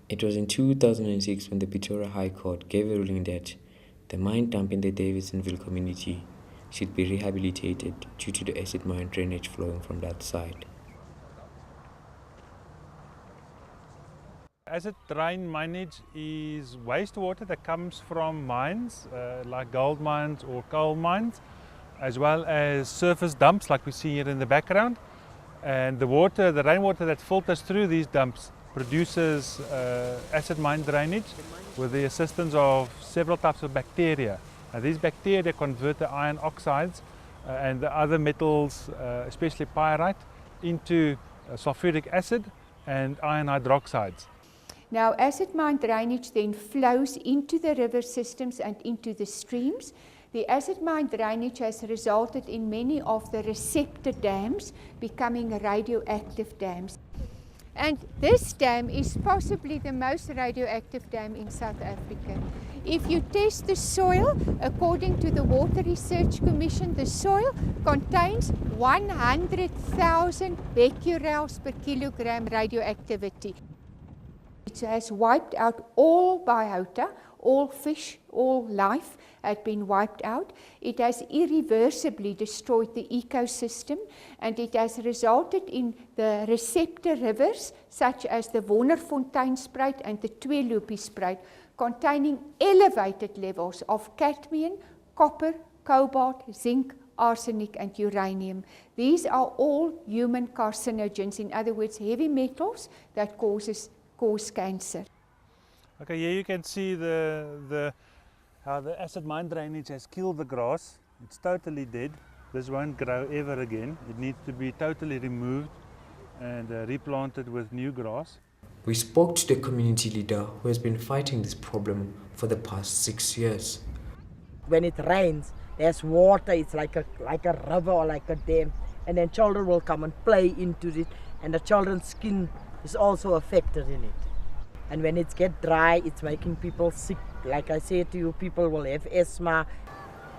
It was in 2006 when the Pretoria High Court gave a ruling that the mine dump in the Davidsonville community should be rehabilitated due to the acid mine drainage flowing from that site. Acid rain minage is wastewater that comes from mines like gold mines or coal mines, as well as surface dumps like we see here in the background. And the rainwater that filters through these dumps produces acid mine drainage with the assistance of several types of bacteria. And these bacteria convert the iron oxides and the other metals, especially pyrite, into sulfuric acid and iron hydroxides. Now, acid mine drainage then flows into the river systems and into the streams. The acid mine drainage has resulted in many of the receptor dams becoming radioactive dams. And this dam is possibly the most radioactive dam in South Africa. If you test the soil, according to the Water Research Commission, the soil contains 100,000 becquerels per kilogram radioactivity. It has wiped out all biota, all fish, all life had been wiped out. It has irreversibly destroyed the ecosystem, and it has resulted in the receptor rivers such as the Wonderfontein-spruit and the Tweeloopie-spruit containing elevated levels of cadmium, copper, cobalt, zinc, arsenic and uranium. These are all human carcinogens, in other words heavy metals that cause cancer. Okay, here you can see how the acid mine drainage has killed the grass. It's totally dead. This won't grow ever again. It needs to be totally removed and replanted with new grass. We spoke to the community leader who has been fighting this problem for the past 6 years. When it rains, there's water, it's like a river or like a dam, and then children will come and play into it, and the children's skin is also affected in it. And when it gets dry, it's making people sick. Like I said to you, people will have asthma.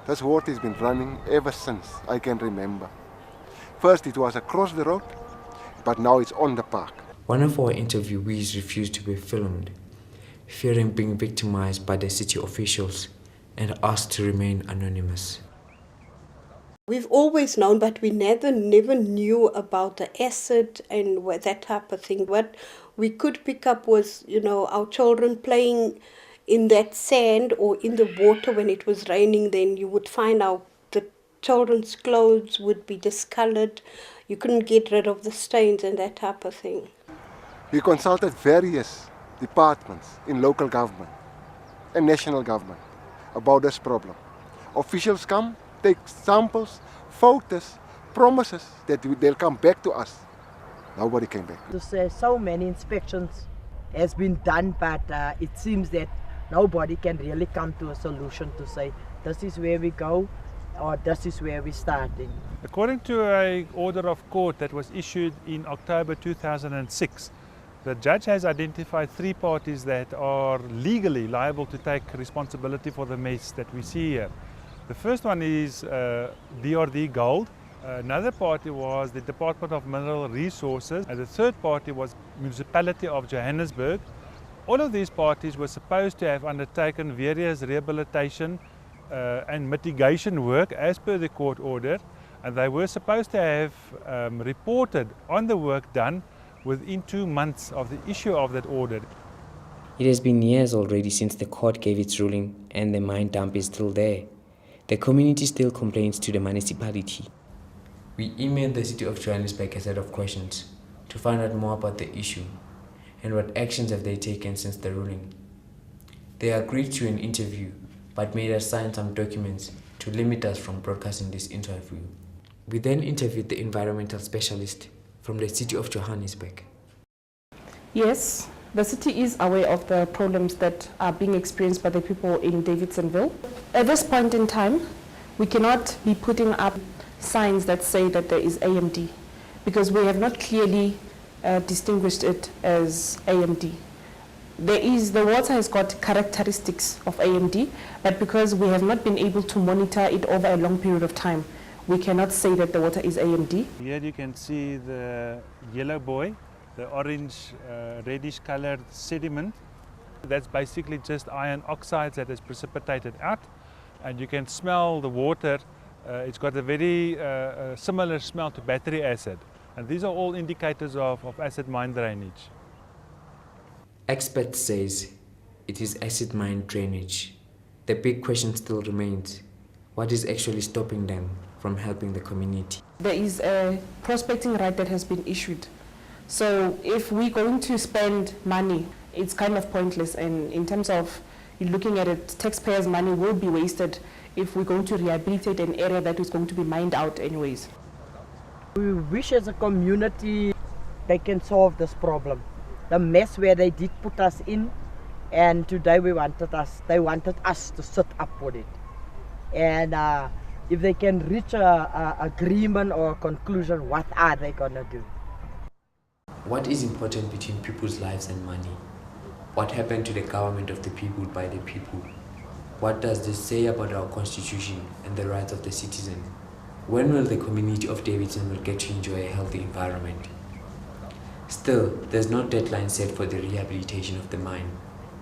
This water has been running ever since I can remember. First it was across the road, but now it's on the park. One of our interviewees refused to be filmed, fearing being victimized by the city officials, and asked to remain anonymous. We've always known, but we never knew about the acid and that type of thing. What we could pick up was, our children playing in that sand or in the water when it was raining. Then you would find out the children's clothes would be discolored. You couldn't get rid of the stains and that type of thing. We consulted various departments in local government and national government about this problem. Officials come, take samples, photos, promises that they'll come back to us. Nobody came back. To say so many inspections has been done, but it seems that nobody can really come to a solution to say this is where we go or this is where we're starting. According to an order of court that was issued in October 2006, the judge has identified 3 parties that are legally liable to take responsibility for the mess that we see here. The first one is DRD Gold. Another party was the Department of Mineral Resources, and the third party was Municipality of Johannesburg. All of these parties were supposed to have undertaken various rehabilitation and mitigation work as per the court order, and they were supposed to have reported on the work done within 2 months of the issue of that order. It has been years already since the court gave its ruling, and the mine dump is still there. The community still complains to the municipality. We emailed the City of Johannesburg a set of questions to find out more about the issue and what actions have they taken since the ruling. They agreed to an interview but made us sign some documents to limit us from broadcasting this interview. We then interviewed the environmental specialist from the City of Johannesburg. Yes, the city is aware of the problems that are being experienced by the people in Davidsonville. At this point in time, we cannot be putting up signs that say that there is AMD because we have not clearly distinguished it as AMD. The water has got characteristics of AMD, but because we have not been able to monitor it over a long period of time, we cannot say that the water is AMD. Here you can see the yellow buoy the orange, reddish colored sediment. That's basically just iron oxides that is precipitated out, and you can smell the water. It's got a very similar smell to battery acid, and these are all indicators of acid mine drainage. Experts says it is acid mine drainage. The big question still remains, what is actually stopping them from helping the community? There is a prospecting right that has been issued. So if we're going to spend money, it's kind of pointless, and in terms of looking at it, taxpayers' money will be wasted if we're going to rehabilitate an area that is going to be mined out anyways. We wish as a community they can solve this problem. The mess where they did put us in, and today they wanted us to sit up with it. And if they can reach a agreement or a conclusion, what are they gonna do? What is important between people's lives and money? What happened to the government of the people by the people? What does this say about our constitution and the rights of the citizen? When will the community of Davidson will get to enjoy a healthy environment? Still, there's no deadline set for the rehabilitation of the mine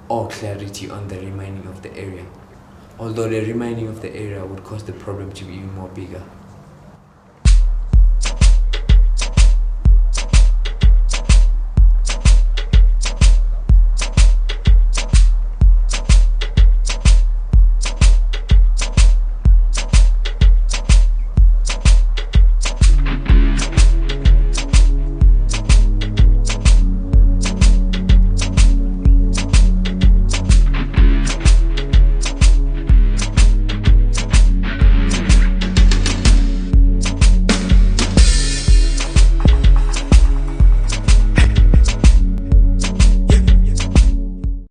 or clarity on the remining of the area, although the remining of the area would cause the problem to be even more bigger.